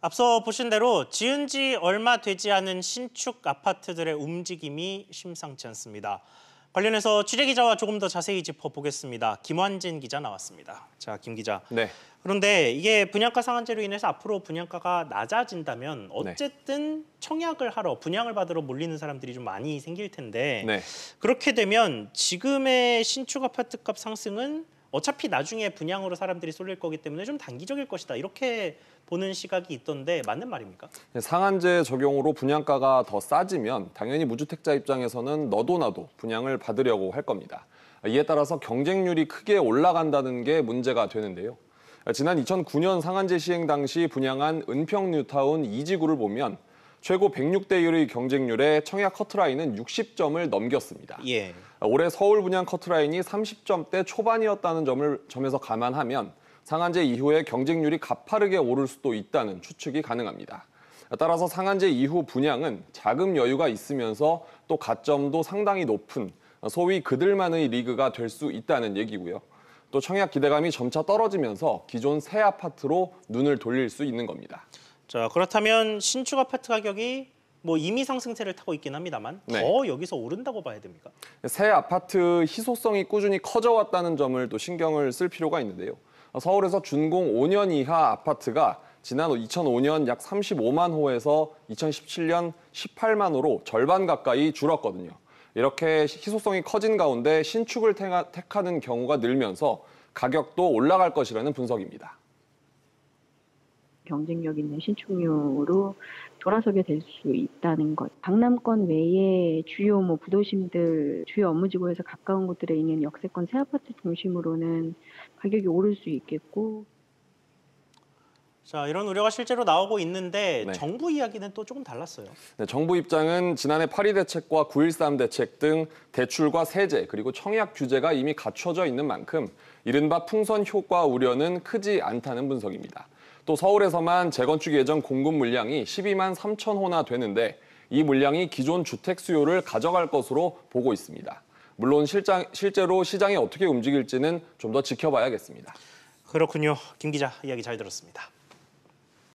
앞서 보신 대로 지은 지 얼마 되지 않은 신축 아파트들의 움직임이 심상치 않습니다. 관련해서 취재 기자와 조금 더 자세히 짚어보겠습니다. 김환진 기자 나왔습니다. 자, 김 기자. 네. 그런데 이게 분양가 상한제로 인해서 앞으로 분양가가 낮아진다면 어쨌든 청약을 하러, 분양을 받으러 몰리는 사람들이 좀 많이 생길 텐데 네. 그렇게 되면 지금의 신축 아파트값 상승은 어차피 나중에 분양으로 사람들이 쏠릴 거기 때문에 좀 단기적일 것이다. 이렇게 보는 시각이 있던데 맞는 말입니까? 상한제 적용으로 분양가가 더 싸지면 당연히 무주택자 입장에서는 너도 나도 분양을 받으려고 할 겁니다. 이에 따라서 경쟁률이 크게 올라간다는 게 문제가 되는데요. 지난 2009년 상한제 시행 당시 분양한 은평 뉴타운 2지구를 보면 최고 106대 1의 경쟁률에 청약 커트라인은 60점을 넘겼습니다. 예. 올해 서울 분양 커트라인이 30점대 초반이었다는 점에서 감안하면 상한제 이후에 경쟁률이 가파르게 오를 수도 있다는 추측이 가능합니다. 따라서 상한제 이후 분양은 자금 여유가 있으면서 또 가점도 상당히 높은 소위 그들만의 리그가 될 수 있다는 얘기고요. 또 청약 기대감이 점차 떨어지면서 기존 새 아파트로 눈을 돌릴 수 있는 겁니다. 자, 그렇다면 신축 아파트 가격이 이미 상승세를 타고 있긴 합니다만 더 여기서 오른다고 봐야 됩니까? 새 아파트 희소성이 꾸준히 커져왔다는 점을 또 신경을 쓸 필요가 있는데요. 서울에서 준공 5년 이하 아파트가 지난 2005년 약 35만 호에서 2017년 18만 호로 절반 가까이 줄었거든요. 이렇게 희소성이 커진 가운데 신축을 택하는 경우가 늘면서 가격도 올라갈 것이라는 분석입니다. 경쟁력 있는 신축률로 돌아서게 될 수 있다는 것. 강남권 외에 주요 부도심들, 주요 업무지구에서 가까운 곳들에 있는 역세권 새 아파트 중심으로는 가격이 오를 수 있겠고. 자, 이런 우려가 실제로 나오고 있는데 정부 이야기는 또 조금 달랐어요. 네, 정부 입장은 지난해 8.2 대책과 9.13 대책 등 대출과 세제 그리고 청약 규제가 이미 갖춰져 있는 만큼 이른바 풍선 효과 우려는 크지 않다는 분석입니다. 또 서울에서만 재건축 예정 공급 물량이 12만 3천 호나 되는데 이 물량이 기존 주택 수요를 가져갈 것으로 보고 있습니다. 물론 실제로 시장이 어떻게 움직일지는 좀 더 지켜봐야겠습니다. 그렇군요. 김 기자 이야기 잘 들었습니다.